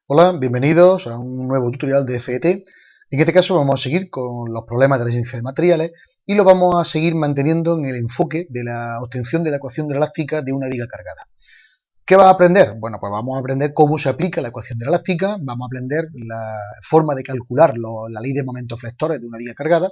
Hola, bienvenidos a un nuevo tutorial de FET. En este caso vamos a seguir con los problemas de la ciencia de materiales y lo vamos a seguir manteniendo en el enfoque de la obtención de la ecuación de la elástica de una viga cargada. ¿Qué vas a aprender? Bueno, pues vamos a aprender cómo se aplica la ecuación de la elástica, vamos a aprender la forma de calcular la ley de momentos flectores de una viga cargada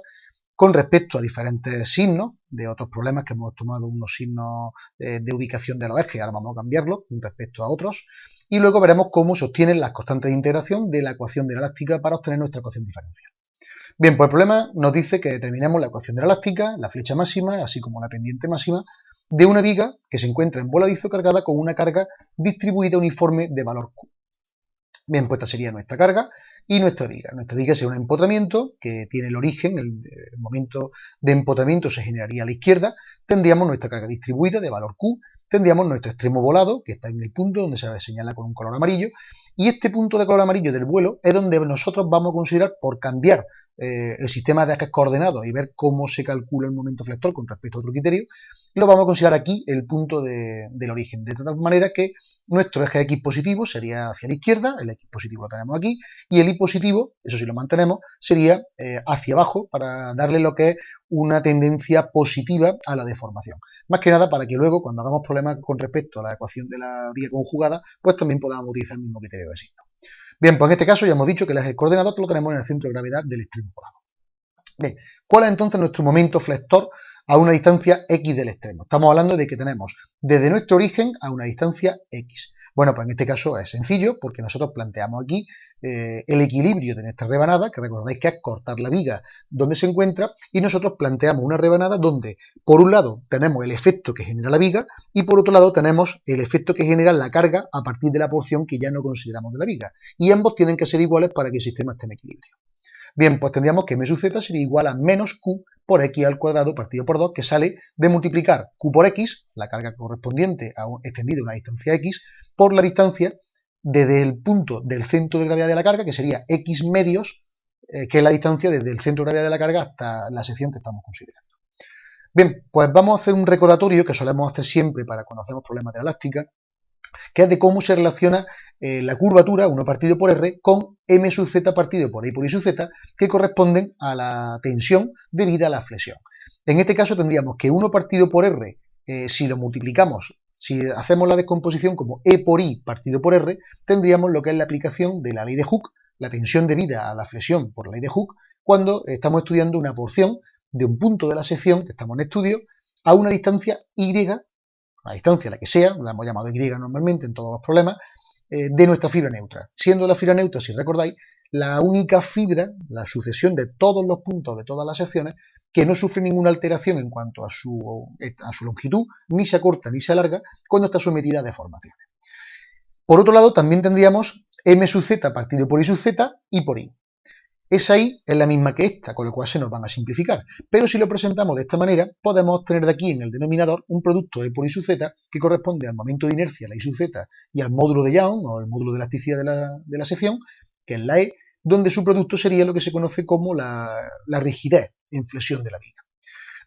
con respecto a diferentes signos de otros problemas que hemos tomado unos signos de ubicación de los ejes, ahora vamos a cambiarlos con respecto a otros, y luego veremos cómo se obtienen las constantes de integración de la ecuación de la elástica para obtener nuestra ecuación diferencial. Bien, pues el problema nos dice que determinemos la ecuación de la elástica, la flecha máxima, así como la pendiente máxima, de una viga que se encuentra en voladizo cargada con una carga distribuida uniforme de valor Q. Bien, pues esta sería nuestra carga y nuestra viga. Nuestra viga sería un empotramiento que tiene el origen, el momento de empotramiento se generaría a la izquierda, tendríamos nuestra carga distribuida de valor Q, tendríamos nuestro extremo volado, que está en el punto donde se señala con un color amarillo, y este punto de color amarillo del vuelo es donde nosotros vamos a considerar, por cambiar el sistema de ejes coordenados y ver cómo se calcula el momento flector con respecto a otro criterio, lo vamos a considerar aquí el punto del origen, de tal manera que nuestro eje X positivo sería hacia la izquierda, el X positivo lo tenemos aquí, y el Y positivo, eso sí lo mantenemos, sería hacia abajo para darle lo que es una tendencia positiva a la deformación. Más que nada para que luego, cuando hagamos problemas con respecto a la ecuación de la viga conjugada, pues también podamos utilizar el mismo criterio de signo. Bien, pues en este caso ya hemos dicho que el eje coordenado lo tenemos en el centro de gravedad del extremo volado. Bien, ¿cuál es entonces nuestro momento flector a una distancia X del extremo? Estamos hablando de que tenemos desde nuestro origen a una distancia X. Bueno, pues en este caso es sencillo porque nosotros planteamos aquí el equilibrio de nuestra rebanada, que recordáis que es cortar la viga donde se encuentra, y nosotros planteamos una rebanada donde por un lado tenemos el efecto que genera la viga y por otro lado tenemos el efecto que genera la carga a partir de la porción que ya no consideramos de la viga. Y ambos tienen que ser iguales para que el sistema esté en equilibrio. Bien, pues tendríamos que m sub z sería igual a menos q por x al cuadrado partido por 2, que sale de multiplicar q por x, la carga correspondiente a extendida a una distancia x, por la distancia desde el punto del centro de gravedad de la carga, que sería x medios, que es la distancia desde el centro de gravedad de la carga hasta la sección que estamos considerando. Bien, pues vamos a hacer un recordatorio que solemos hacer siempre para cuando hacemos problemas de la elástica, que es de cómo se relaciona la curvatura 1 partido por R con m sub z partido por I por I sub z, que corresponden a la tensión debida a la flexión. En este caso tendríamos que 1 partido por R, si lo multiplicamos, si hacemos la descomposición como E por I partido por R, tendríamos lo que es la aplicación de la ley de Hooke, la tensión debida a la flexión por la ley de Hooke, cuando estamos estudiando una porción de un punto de la sección que estamos en estudio a una distancia Y, a distancia la que sea, la hemos llamado Y normalmente en todos los problemas, de nuestra fibra neutra. Siendo la fibra neutra, si recordáis, la única fibra, la sucesión de todos los puntos de todas las secciones, que no sufre ninguna alteración en cuanto a su longitud, ni se acorta ni se alarga cuando está sometida a deformaciones. Por otro lado, también tendríamos m sub z partido por I sub z y por I. Esa I es la misma que esta, con lo cual se nos van a simplificar. Pero si lo presentamos de esta manera, podemos obtener de aquí en el denominador un producto E por I sub z que corresponde al momento de inercia, la I sub z, y al módulo de Young, o el módulo de elasticidad de la sección, que es la E, donde su producto sería lo que se conoce como la rigidez en flexión de la viga.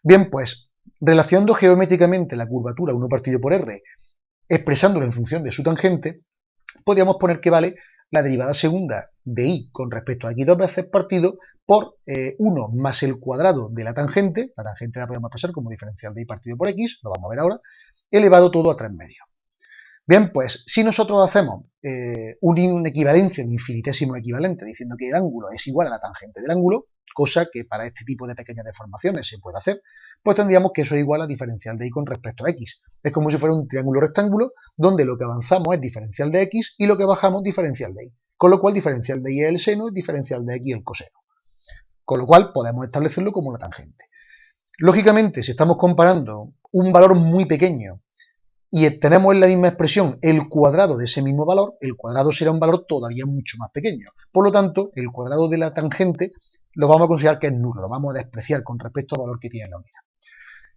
Bien, pues, relacionando geométricamente la curvatura 1 partido por R, expresándolo en función de su tangente, podríamos poner que vale la derivada segunda de I con respecto a X dos veces partido por 1 más el cuadrado de la tangente la podemos expresar como diferencial de I partido por X, lo vamos a ver ahora, elevado todo a 3 medios. Bien, pues si nosotros hacemos una equivalencia de infinitésimo equivalente diciendo que el ángulo es igual a la tangente del ángulo, cosa que para este tipo de pequeñas deformaciones se puede hacer, pues tendríamos que eso es igual a diferencial de Y con respecto a X. Es como si fuera un triángulo rectángulo donde lo que avanzamos es diferencial de X y lo que bajamos diferencial de Y. Con lo cual diferencial de Y es el seno y diferencial de X el coseno. Con lo cual podemos establecerlo como una tangente. Lógicamente, si estamos comparando un valor muy pequeño y tenemos en la misma expresión el cuadrado de ese mismo valor, el cuadrado será un valor todavía mucho más pequeño. Por lo tanto, el cuadrado de la tangente lo vamos a considerar que es nulo, lo vamos a despreciar con respecto al valor que tiene la unidad.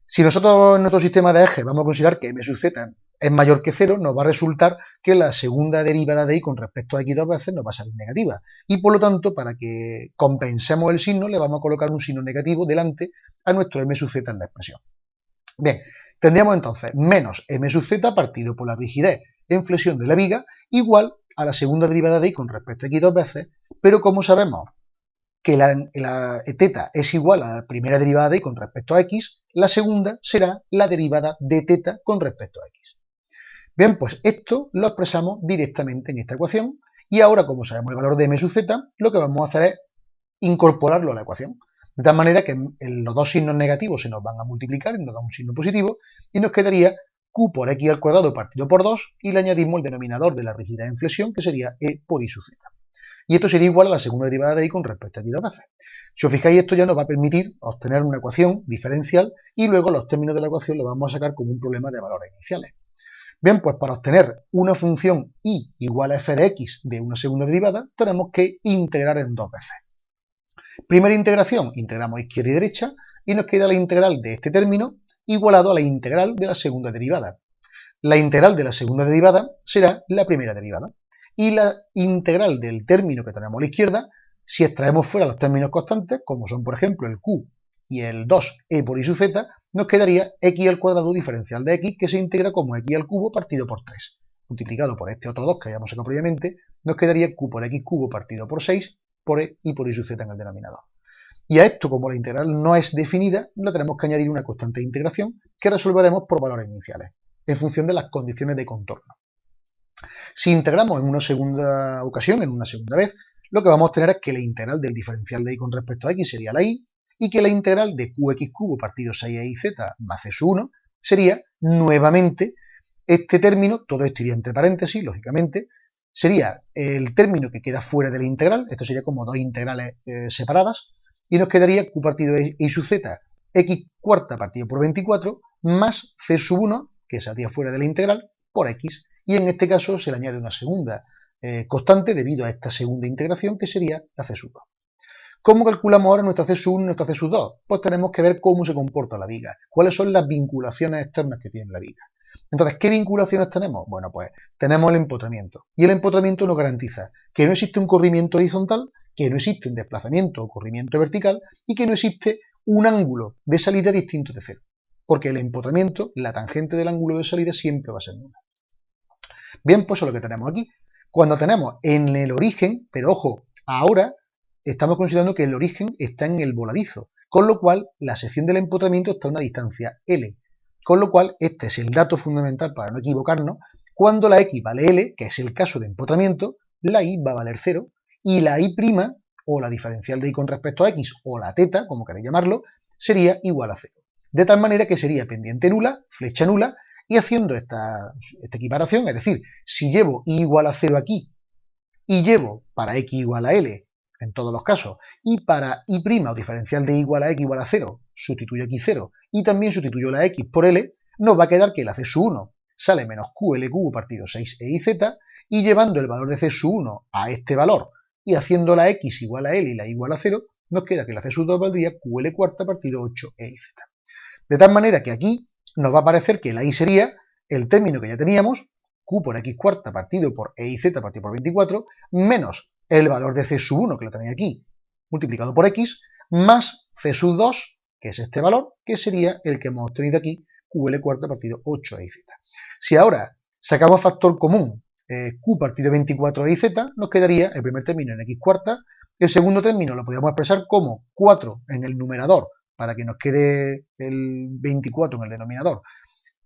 Si nosotros en nuestro sistema de ejes vamos a considerar que m sub z es mayor que 0, nos va a resultar que la segunda derivada de I con respecto a X dos veces nos va a salir negativa. Y por lo tanto, para que compensemos el signo, le vamos a colocar un signo negativo delante a nuestro m sub z en la expresión. Bien, tendríamos entonces menos m sub z partido por la rigidez en flexión de la viga igual a la segunda derivada de y con respecto a x dos veces, pero como sabemos que la teta es igual a la primera derivada de y con respecto a x, la segunda será la derivada de teta con respecto a x. Bien, pues esto lo expresamos directamente en esta ecuación y ahora, como sabemos el valor de m sub z, lo que vamos a hacer es incorporarlo a la ecuación. De tal manera que los dos signos negativos se nos van a multiplicar y nos da un signo positivo y nos quedaría q por x al cuadrado partido por 2 y le añadimos el denominador de la rigidez en flexión que sería e por y sub z. Y esto sería igual a la segunda derivada de y con respecto a x dos veces. Si os fijáis, esto ya nos va a permitir obtener una ecuación diferencial y luego los términos de la ecuación los vamos a sacar como un problema de valores iniciales. Bien, pues para obtener una función y igual a f de x de una segunda derivada, tenemos que integrar en dos veces. Primera integración, integramos izquierda y derecha y nos queda la integral de este término igualado a la integral de la segunda derivada. La integral de la segunda derivada será la primera derivada. Y la integral del término que tenemos a la izquierda, si extraemos fuera los términos constantes, como son por ejemplo el q y el 2e por y sub z, nos quedaría x al cuadrado diferencial de x que se integra como x al cubo partido por 3. Multiplicado por este otro 2 que habíamos sacado previamente, nos quedaría q por x cubo partido por 6 por e y por y sub z en el denominador. Y a esto, como la integral no es definida, le tenemos que añadir una constante de integración que resolveremos por valores iniciales, en función de las condiciones de contorno. Si integramos en una segunda ocasión, en una segunda vez, lo que vamos a obtener es que la integral del diferencial de y con respecto a x sería la y, y que la integral de qx cubo partido 6x más c sub 1 sería nuevamente este término, todo esto iría entre paréntesis, lógicamente, sería el término que queda fuera de la integral, esto sería como dos integrales separadas, y nos quedaría q partido y sub z, x cuarta partido por 24, más c sub 1, que saldría fuera de la integral, por x, y en este caso se le añade una segunda constante debido a esta segunda integración, que sería la c sub 2. ¿Cómo calculamos ahora nuestra c sub 1 y nuestra c sub 2? Pues tenemos que ver cómo se comporta la viga, cuáles son las vinculaciones externas que tiene la viga. Entonces, ¿qué vinculaciones tenemos? Bueno, pues tenemos el empotramiento. Y el empotramiento nos garantiza que no existe un corrimiento horizontal, que no existe un desplazamiento o corrimiento vertical y que no existe un ángulo de salida distinto de cero. Porque el empotramiento, la tangente del ángulo de salida siempre va a ser nula. Bien, pues eso es lo que tenemos aquí. Cuando tenemos en el origen, pero ojo, ahora estamos considerando que el origen está en el voladizo, con lo cual la sección del empotramiento está a una distancia L. Con lo cual, este es el dato fundamental para no equivocarnos. Cuando la x vale L, que es el caso de empotramiento, la y va a valer 0 y la y', o la diferencial de y con respecto a x, o la teta, como queréis llamarlo, sería igual a 0. De tal manera que sería pendiente nula, flecha nula, y haciendo esta equiparación, es decir, si llevo y igual a 0 aquí y llevo para x igual a L en todos los casos, y para y' o diferencial de y igual a x igual a 0, sustituyo aquí 0 y también sustituyo la x por L, nos va a quedar que la c sub 1 sale menos ql cubo partido 6e y llevando el valor de c sub 1 a este valor y haciendo la x igual a L y la y igual a 0, nos queda que la c sub 2 valdría ql cuarta partido 8e. De tal manera que aquí nos va a parecer que la y sería el término que ya teníamos, q por x cuarta partido por e y z partido por 24, menos el valor de c sub 1, que lo tenéis aquí, multiplicado por x, más c sub 2, que es este valor, que sería el que hemos obtenido aquí, ql cuarta partido 8e y z. Si ahora sacamos factor común, q partido 24e y z, nos quedaría el primer término en x cuarta, el segundo término lo podríamos expresar como 4 en el numerador, para que nos quede el 24 en el denominador,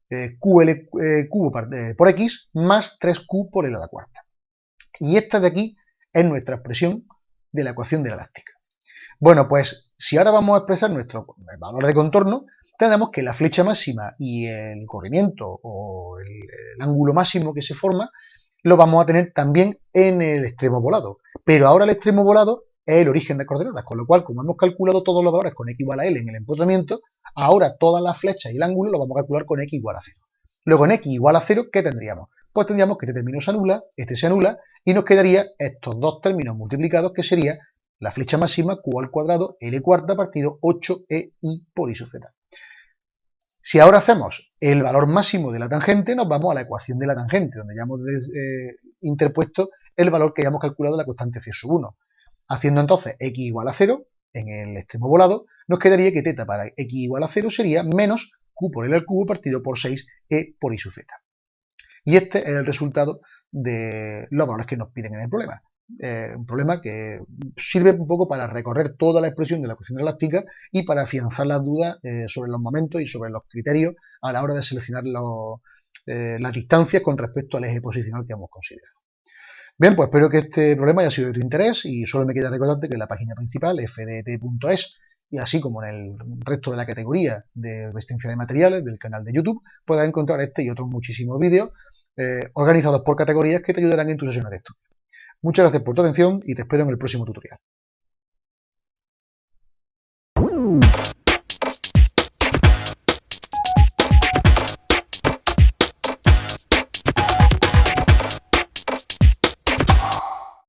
ql cubo por x, más 3q por l a la cuarta. Y esta de aquí es nuestra expresión de la ecuación de la elástica. Bueno, pues si ahora vamos a expresar nuestro valor de contorno, tenemos que la flecha máxima y el corrimiento o el ángulo máximo que se forma lo vamos a tener también en el extremo volado. Pero ahora el extremo volado es el origen de coordenadas, con lo cual, como hemos calculado todos los valores con x igual a L en el empotramiento, ahora todas las flechas y el ángulo lo vamos a calcular con x igual a 0. Luego en x igual a 0, ¿qué tendríamos? Pues tendríamos que este término se anula, este se anula, y nos quedaría estos dos términos multiplicados, que sería la flecha máxima q al cuadrado L cuarta partido 8e y por i sub z. Si ahora hacemos el valor máximo de la tangente, nos vamos a la ecuación de la tangente, donde ya hemos interpuesto el valor que hayamos calculado de la constante c sub 1. Haciendo entonces x igual a 0, en el extremo volado, nos quedaría que teta para x igual a 0 sería menos q por L al cubo partido por 6e por i sub z. Y este es el resultado de los valores que nos piden en el problema. Un problema que sirve un poco para recorrer toda la expresión de la ecuación elástica y para afianzar las dudas sobre los momentos y sobre los criterios a la hora de seleccionar las distancias con respecto al eje posicional que hemos considerado. Bien, pues espero que este problema haya sido de tu interés y solo me queda recordarte que en la página principal, fdt.es, y así como en el resto de la categoría de resistencia de materiales del canal de YouTube, puedas encontrar este y otros muchísimos vídeos organizados por categorías que te ayudarán en tus sesiones de estudio. Muchas gracias por tu atención y te espero en el próximo tutorial.